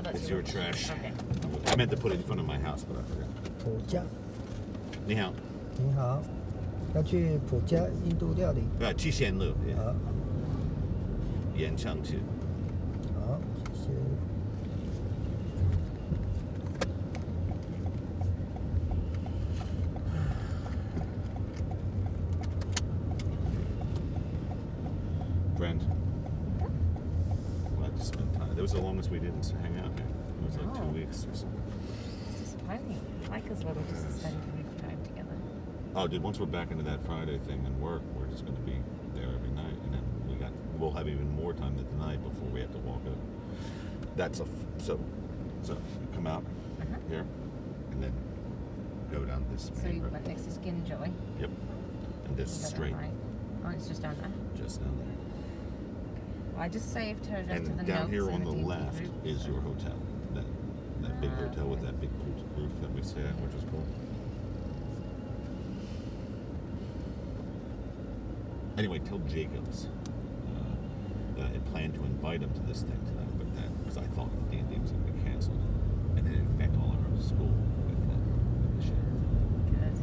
that's It's your trash. Okay. I meant to put it in front of my house, but I forgot. 普加，你好。你好，要去普加印度料理。去线路。好，沿上去。好，谢谢。Brent, glad to spend time. That was the longest we didn't hang out here. It was like 2 weeks or something. It's disappointing. I like us when we just spend time together. Oh, dude, once we're back into that Friday thing and work, we're just going to be there every night, and then we'll have even more time than tonight before we have to walk out. That's so you come out here, and then go down this. So you went next to Skin Joy. Yep, and this straight. Right. Oh, it's just down there. Just down there. Well, I just saved her just to the And down notes here in on the DMP left group, is so. your hotel. That big hotel with that big roof that we stayed at, which was cool. Anyway, tell Jacobs that I had planned to invite him to this thing tonight, but then because I thought the D&D was going to be canceled, and then it affected all of our school with the shit. Good.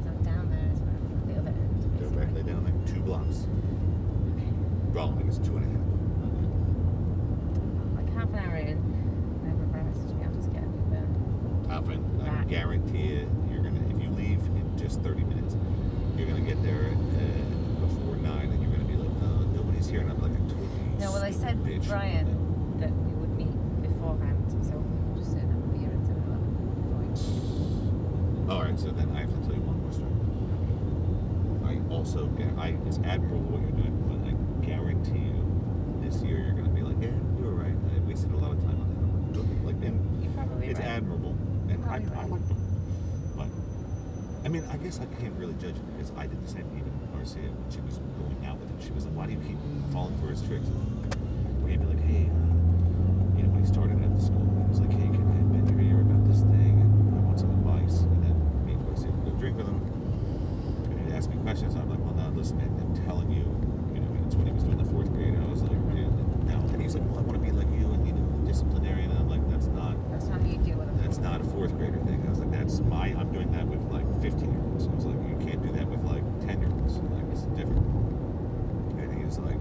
So down there is the other end. Directly down there, 2 blocks. Well, I guess 2.5. Like half an hour in, whenever Brian messaged me, I'll just get Uber. I guarantee it, you're gonna, if you leave in just 30 minutes, you're gonna get there before 9, and you're gonna be like, nobody's here, and I'm like, I told you. No, well, I said bitch. Brian that we would meet beforehand, so we'll just say that we'll be here at 7:11. All right, so then I have to tell you one more story. It's admirable what you're doing, but I guarantee you, this year you're gonna be like, yeah, you were right. I wasted a lot of time on that. Like, and You're probably it's right. admirable, and I Probably like them. But I mean, I guess I can't really judge it because I did the same. Even Marcia, when she was going out with him, she was like, "Why do you keep falling for his tricks?" Where he'd be like, "Hey, when he started at the school, he was like, hey, can I bend your ear about this thing? And I want some advice." And then me and Marcia would go drink with him, and he'd ask me questions. I'm like, "Well, no, listen, man, I'm telling you, it's when he was doing the 4th grade. I was like, no." And he's like, "Well, I want to be like you and disciplinarian." And I'm like, That's not how you deal with it. That's not a 4th grader thing. I was like, I'm doing that with like 15-year-olds. I was like, you can't do that with like 10-year-olds. Like, it's different. And he was like,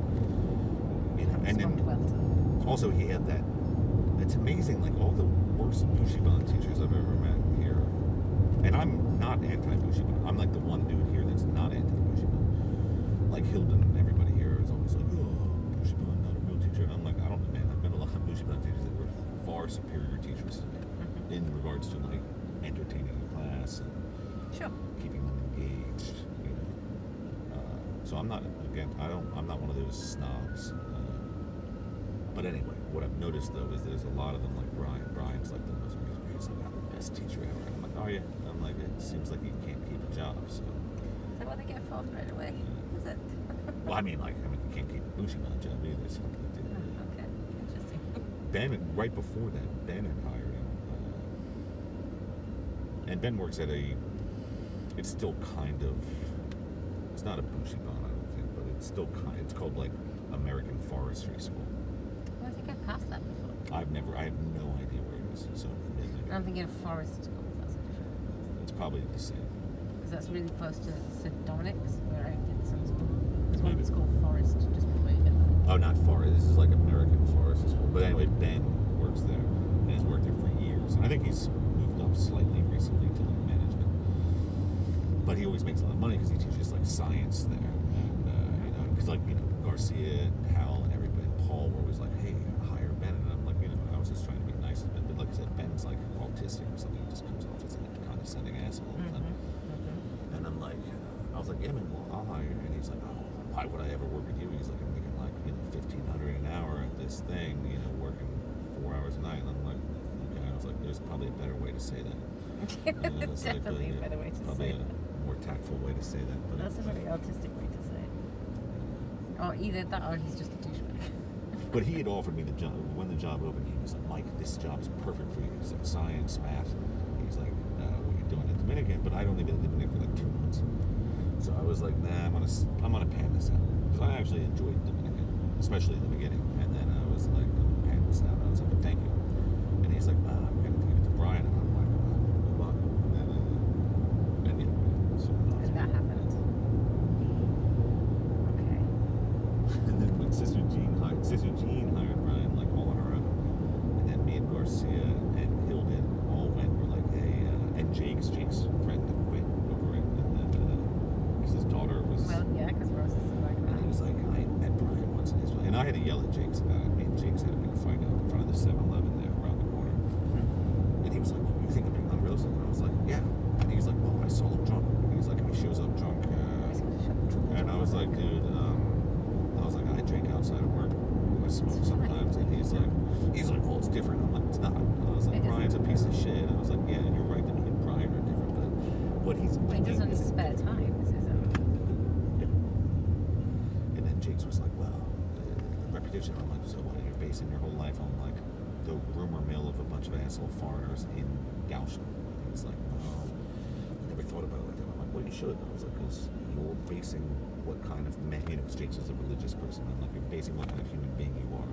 and then also he had that. It's amazing, like all the worst Bushiban teachers I've ever met here. And I'm not anti-Bushiban. I'm like the one dude here that's not anti-Bushiban. Like Hilden and everybody here is always like, oh, Bushiban, not a real teacher. And I'm like, I don't know, man. I've met a lot of Bushiban teachers that were far superior teachers to me in regards to like entertaining the class and keeping them engaged. So I'm not one of those snobs. But anyway, what I've noticed though is there's a lot of them like Brian. Brian's like the most he's like the best teacher ever. And I'm like, oh yeah. And I'm like, it seems like he can't keep a job. So. Is that why they get 4th right away? Is it? Well, I mean, you can't keep a Bushiban job either. So. Okay, interesting. Ben, right before that, Ben had hired him. And Ben works at it's still kind of, it's not a Bushiban, I don't think, but it's still it's called like American Forestry School. Well, I think I've passed that before. I have no idea where it is. So I'm thinking of forest schools, that's a different. It's probably the same. Because that's really close to St. Dominic's, where I did some school. There's one that's called Forest, just before you get there. Oh, not Forest. This is like American Forest School. But anyway, Ben works there and has worked there for years. And I think he's moved up slightly recently to like management. But he always makes a lot of money because he teaches like science there. And, because Garcia and Hal and everybody, Paul were always like, hey, hire Ben. And I'm like, I was just trying to be nice to Ben. But like I said, Ben's like autistic or something. He just comes off as a condescending asshole all the time. And I'm like, I was like, yeah, man, well, I'll hire you. And he's like, oh, why would I ever work with you? He's like, I'm making like, $1,500 an hour at this thing, working 4 hours a night. And I'm like, okay. I was like, there's probably a better way to say that. There's definitely a better way to say that. A more tactful way to say that. But that's a very autistic way to say it. Or either that or he's just a douchebag. But he had offered me the job. When the job opened, he was like, Mike, this job is perfect for you. He's like, science, math. He's like, what are you doing at Dominican? But I'd only been in Dominican for like 2 months. So I was like, nah, I'm gonna pan this out. Because I actually enjoyed Dominican, especially in the beginning. And then I was was like, pants down. I was like, thank you. And he's like, we're gonna give it to Brian. And I'm like, hold on. And yeah, so And that happened. Okay. And then when Sister Jean hired Brian, like all on her own. And then me and Garcia and Hilden all went. We're like, hey, and Jake's friend that quit over it, and then because his daughter was. Well, yeah, because Rose is like And he was like, I met Brian once in his life. And I had to yell at Jake's about it. Me and Jake's had a big fight out in front of the 7-Eleven there around the corner. And he was like, you think I'm being unrealistic? And I was like, yeah. And he was like, well, I saw him drunk. And he's like, he shows up drunk. And I was like, dude, I drink outside of work. I smoke sometimes. And he's like, well, it's different. I'm like, it's not. I was like, Brian's a piece of shit. I was like, yeah, you're right that me and Brian are different. But what he's He doesn't have spare time. This is And then Jake's was like, well, the reputation. I'm like, so what? You're basing your whole life on like the rumor mill of a bunch of asshole foreigners in Gaucho. And he's like, well, I never thought about it like that. I'm like, well, you should. I was like, because you're basing what kind of man, because Jake's is a religious person. I'm like, you're basing what kind of human being you are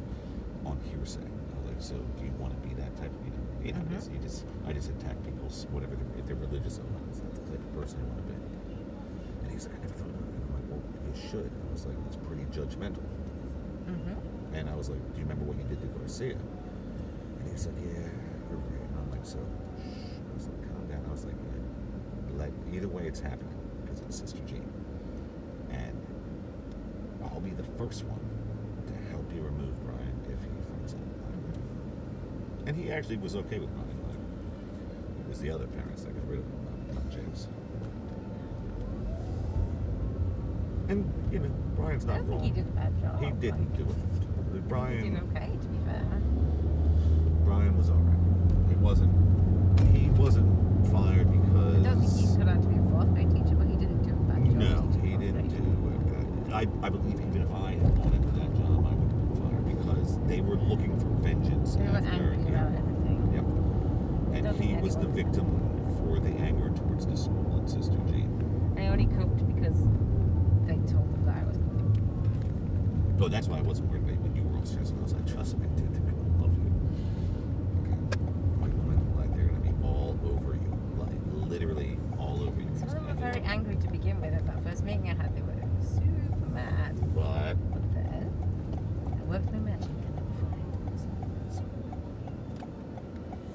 on hearsay. I was like, so do you want to be that type of, I just attack people's, whatever, if they're religious or not. It's not the type of person I want to be. And he's like, I never thought about it. I'm like, well, you should. I was like, it's pretty judgmental. And I was like, do you remember what you did to Garcia? And he's like, yeah, you're right. And I'm like, so, I was like, calm down. I was like, either way it's happening because it's Sister Jean. And I'll be the first one to help you remove Brian if he finds out. And he actually was okay with Brian. Like, it was the other parents that got rid of him, not James. And, Brian's not wrong. I don't think he did a bad job. He didn't do it. Brian. He did okay, to be fair. Brian was alright. He wasn't fired because. I don't think he could out to be a fourth grade teacher, but he didn't do a bad job. No, he didn't do it. I believe even if I had gone into that job, I would have been fired because they were looking for vengeance. They were angry about everything. Yep. And he was the victim for the anger towards the school and Sister Jean. And he only coped because they told him that I was going. Oh, that's why I wasn't worried about when you were all stressed. I was like, trust me, dude, they're gonna love you. My woman, like, they're gonna be all over you, like literally all over you. Some of them were very angry to begin with. At that first meeting I had, they were super mad. But then I worked my magic and they were fine.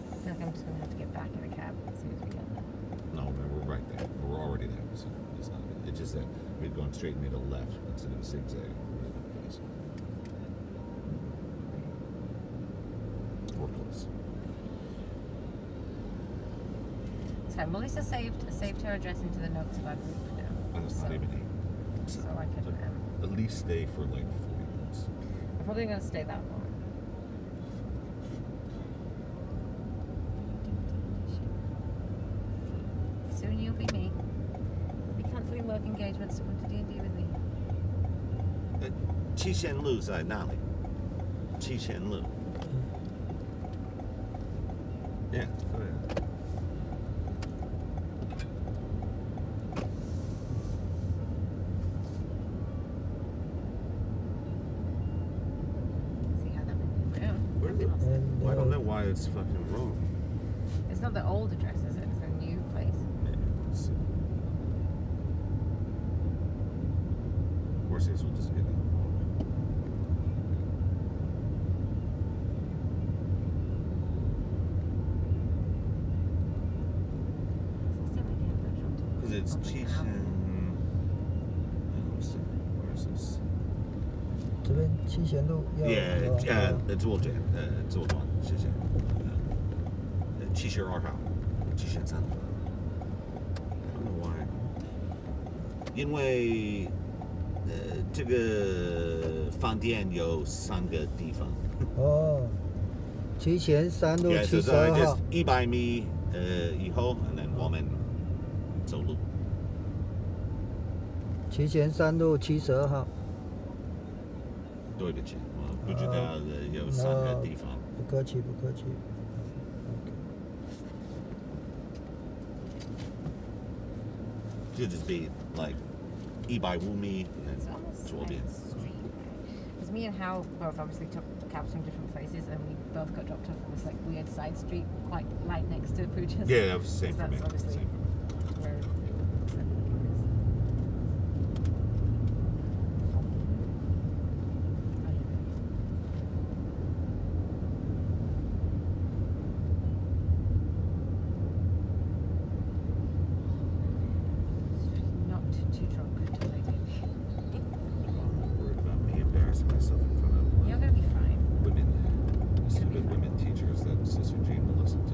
I feel like I'm just gonna have to get back in the cab as soon as we get there. no, we're right there. We're already there. So it's not. It's just that we've gone straight and made a left instead of a zigzag. We're close. So Melissa saved her address into the notes of our group now. And it's not even 8. So I can. At least stay for like 40 minutes. I'm probably gonna stay that long. Soon you'll be me. You'll be cancelling work engagements to come to D&D with me. 七贤路在哪里？七贤路。Yeah, go ahead. See how that went down. Where is it? And, Well, I don't know why it's fucking wrong. It's not the old address, is it? It's a new place. Maybe. Let's see. Worst case, we'll just get it. Because it's Chishan. Where is this? 这边七贤路要 Yeah, 左转，左转，谢谢。72号，73。I don't know why. 因为这个饭店有3个地方。哦，七贤三路 Yeah, so 72 just 号。100米以后 and then 我们走路。七贤三路72号。对不起，我不知道有3个地方。不客气，不客气。Should just be like 150米 and 左边。Because because me and Hal both obviously took cabs from different places, and we both got dropped off on this like weird side street, quite right next to Pooch's. Yeah, that was the same for That's me. obviously Same for me. where. Not too drunk to make it. I'm worried about me embarrassing myself in front of You're gonna be fine. women, You're gonna be stupid fine. women teachers that Sister Jean will listen to.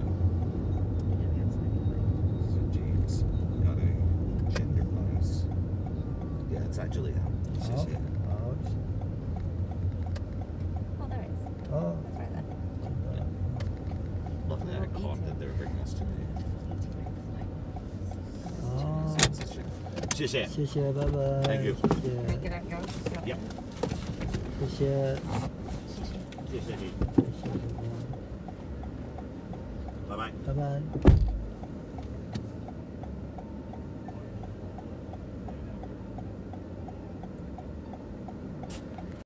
You're gonna be absolutely fine. Sister Jean's got a gender bias. Yeah, it's actually Oh, Sister. oh, Oh, there is. oh. That's right there. Luckily, I caught that they were bringing us to me. Oh. 谢谢。谢谢，拜拜。 Thank you. 谢 Make 谢， it out, go. Yep. 谢谢，谢谢你。谢谢，拜拜。拜拜。